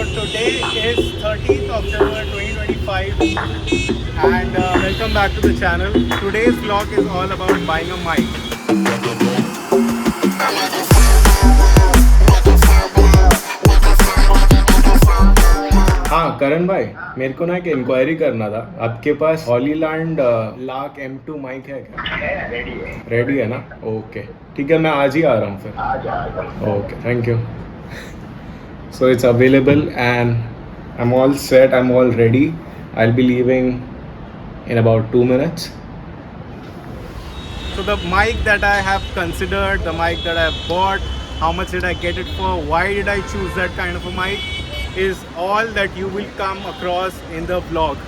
So today is 13th October 2025 and welcome back to the channel. Today's vlog is all about buying a mic. हाँ करण भाई, मेरे को ना एक inquiry करना था। आपके पास हॉलीलैंड लाक M2 माइक है क्या? रेडी है ना? ओके ठीक है, मैं आज ही आ रहा हूँ फिर। Okay thank you. So it's available and I'm all set, I'm all ready. I'll be leaving in about 2 minutes. So the mic that I have considered, the mic that I have bought, how much did I get it for, why did I choose that kind of a mic, is all that you will come across in the vlog.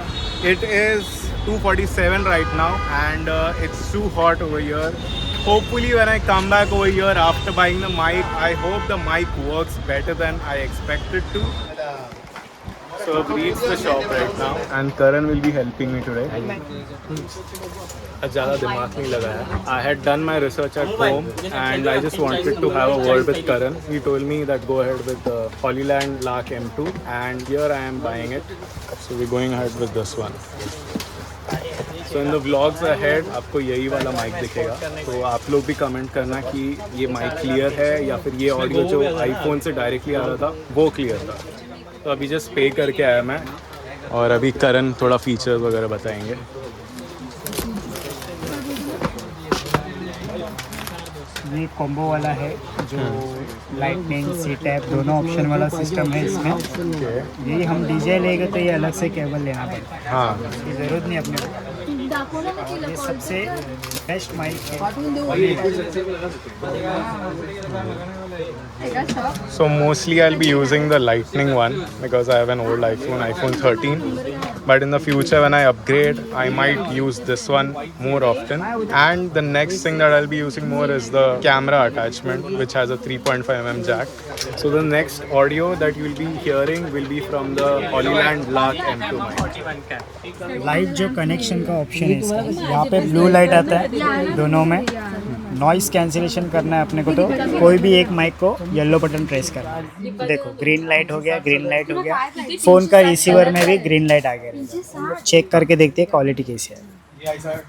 It is 2:47 right now and it's too hot over here. Hopefully when I come back over here after buying the mic, I hope the mic works better than I expected to. So I've reached the shop right now and Karan will be helping me today. ज़्यादा दिमाग नहीं लगाया. I had done my research at home and I just wanted to have a word with Karan. He told me that go ahead with the Hololand Lark M2 and here I am buying it. So we're going ahead with this one. So in the vlogs ahead आपको यही वाला mic दिखेगा. तो आप लोग भी comment करना कि ये माइक क्लियर है या फिर ये ऑडियो जो आईफोन से डायरेक्टली आ रहा था वो क्लियर था. तो अभी जस्ट पे करके आया मैं और अभी करण थोड़ा फीचर्स वगैरह बताएंगे. ये कॉम्बो वाला है जो लाइटनिंग सी टैप दोनों ऑप्शन वाला सिस्टम है इसमें. यही हम डीजे लेंगे तो ये अलग से केबल लेना पड़ता है. हाँ इसकी ज़रूरत नहीं अपने को. ये सबसे बेस्ट माइक है. So mostly I'll be using the lightning one because I have an old iPhone 13. But in the future when I upgrade, I might use this one more often. And the next thing that I'll be using more is the camera attachment, which has a 3.5mm jack. So the next audio that you'll be hearing will be from the Hololand Lark M2 mic. Light जो connection का option है इसका, यहाँ पे blue light आता है दोनों में. नॉइस कैंसिलेशन करना है अपने को तो कोई भी एक माइक को येलो बटन प्रेस करना है. देखो ग्रीन लाइट हो गया, ग्रीन लाइट हो गया. फ़ोन का रिसीवर में भी ग्रीन लाइट आ गया. चेक करके देखते हैं क्वालिटी कैसी है.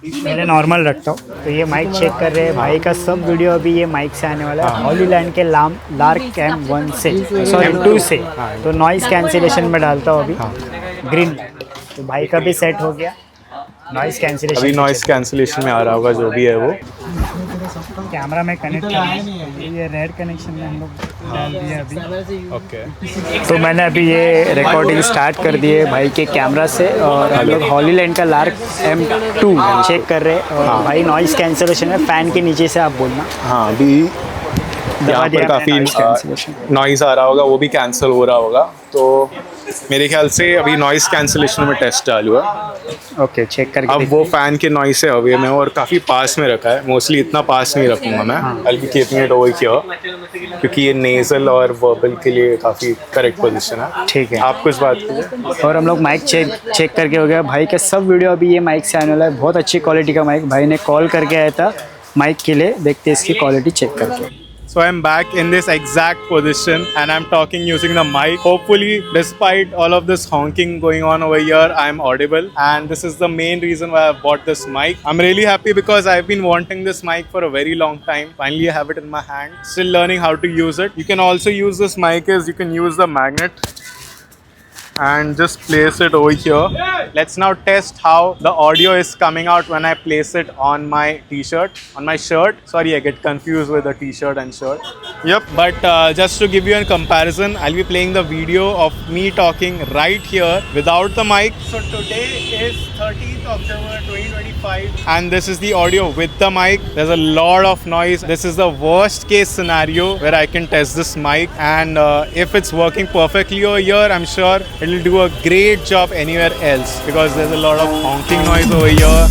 पहले नॉर्मल रखता हूँ. तो ये माइक चेक कर रहे हैं. भाई का सब वीडियो अभी ये माइक से आने वाला है, हॉलीलैंड के लार्क M1 से, सॉरी M2 से. तो नॉइस कैंसिलेशन में डालता हूँ अभी ग्रीन लाइट. तो भाई का भी सेट हो गया. नॉइस कैंसिलेशन अभी नॉइस कैंसिलेशन में आ रहा होगा जो भी है वो. कैमरा में कनेक्ट करना है. ये रेड कनेक्शन में हम लोग डाल दिया अभी. ओके तो मैंने अभी ये रिकॉर्डिंग स्टार्ट कर दी है भाई के कैमरा से. और हम लोग हॉलीलैंड का लार्क M2 चेक कर रहे हैं. और भाई नॉइस कैंसिलेशन है, फ़ैन के नीचे से आप बोलना. हाँ अभी यहाँ पर काफ़ी नॉइज़ आ रहा होगा, वो भी कैंसिल हो रहा होगा. तो मेरे ख्याल से अभी नॉइज़ कैंसिलेशन में टेस्ट चालू है. ओके चेक करके अब वो फ़ैन के नॉइज़ से अवे में और काफ़ी पास में रखा है. मोस्टली इतना पास नहीं रखूँगा मैं. I'll be keeping it over here क्योंकि ये नेज़ल और वर्बल के लिए काफ़ी करेक्ट पोजीशन है. ठीक है. आप कुछ बात कीजिए. और हम लोग माइक चेक करके हो गया. भाई का सब वीडियो अभी ये माइक से आने वाला है. बहुत अच्छी क्वालिटी का माइक. भाई ने कॉल करके आया था माइक के लिए. देखते हैं इसकी क्वालिटी चेक करके. So I'm back in this exact position and I'm talking using the mic. Hopefully, despite all of this honking going on over here, I'm audible. And this is the main reason why I bought this mic. I'm really happy because I've been wanting this mic for a very long time. Finally, I have it in my hand. Still learning how to use it. You can also use this mic as you can use the magnet and just place it over here. Let's now test how the audio is coming out when I place it on my t-shirt, on my shirt. Sorry, I get confused with the t-shirt and shirt. Yep, but just to give you a comparison, I'll be playing the video of me talking right here without the mic. So today is 13th October 2025 and this is the audio with the mic. There's a lot of noise. This is the worst case scenario where I can test this mic, and if it's working perfectly over here, I'm sure it'll do a great job anywhere else because there's a lot of honking noise over here.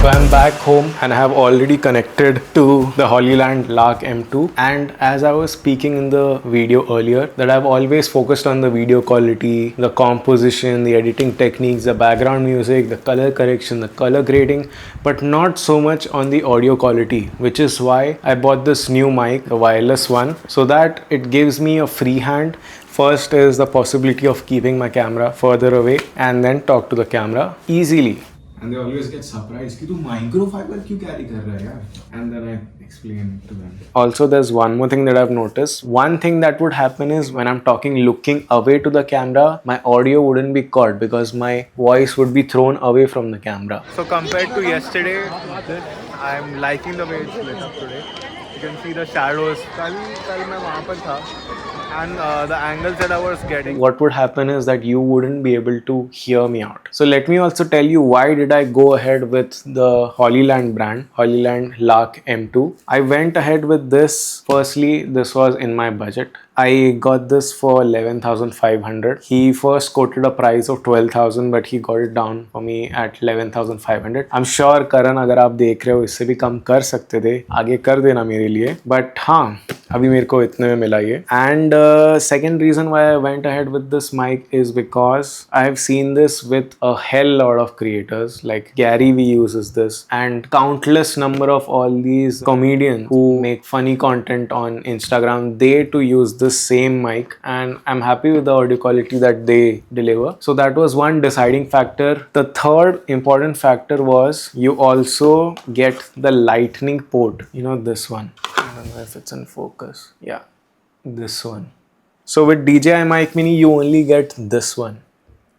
So I'm back home and I have already connected to the Hollyland Lark M2. And as I was speaking in the video earlier, that I've always focused on the video quality, the composition, the editing techniques, the background music, the color correction, the color grading, but not so much on the audio quality, which is why I bought this new mic, the wireless one, so that it gives me a free hand. First is the possibility of keeping my camera further away and then talk to the camera easily. And they always get surprised कि तू microfiber क्यों carry कर रहा है यार? And then I explain to them. Also, there's one more thing that I've noticed. One thing that would happen is when I'm talking looking away to the camera, my audio wouldn't be caught because my voice would be thrown away from the camera. So compared to yesterday, I'm liking the way it's lit up today. You can see the shadows. कल मैं वहाँ पर था. And the angles that I was getting, what would happen is that you wouldn't be able to hear me out. So let me also tell you why did I go ahead with the Hollyland brand, Hollyland Lark M2. I went ahead with this. Firstly, this was in my budget. I got this for 11,500. He first quoted a price of 12,000, but he got it down for me at 11,500. I'm sure Karan, अगर आप देख रहे हो इससे भी कम कर सकते थे, आगे कर देना मेरे लिए. But हाँ, अभी मेरे को इतने में मिला ये. And second reason why I went ahead with this mic is because I have seen this with a hell lot of creators. Like Gary Vee uses this, and countless number of all these comedians who make funny content on Instagram, they too use this same mic, and I'm happy with the audio quality that they deliver. So that was one deciding factor. The third important factor was you also get the lightning port. You know, this one. I don't know if it's in focus. Yeah, this one. So with DJI Mic Mini, you only get this one,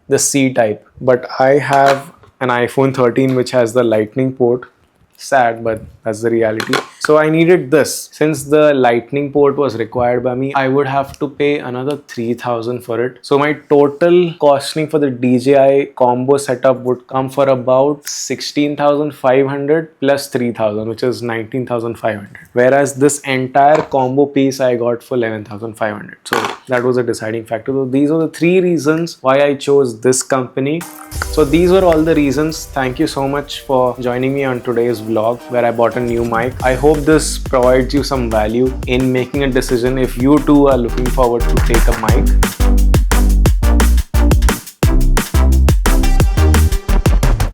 the C type. But I have an iPhone 13 which has the lightning port. Sad, but that's the reality. So I needed this. Since the lightning port was required by me, I would have to pay another 3,000 for it. So my total costing for the DJI combo setup would come for about 16,500 plus 3,000, which is 19,500. Whereas this entire combo piece I got for 11,500. So that was a deciding factor. So these are the three reasons why I chose this company. So these were all the reasons. Thank you so much for joining me on today's vlog where I bought a new mic. I hope this provides you some value in making a decision if you too are looking forward to take a mic.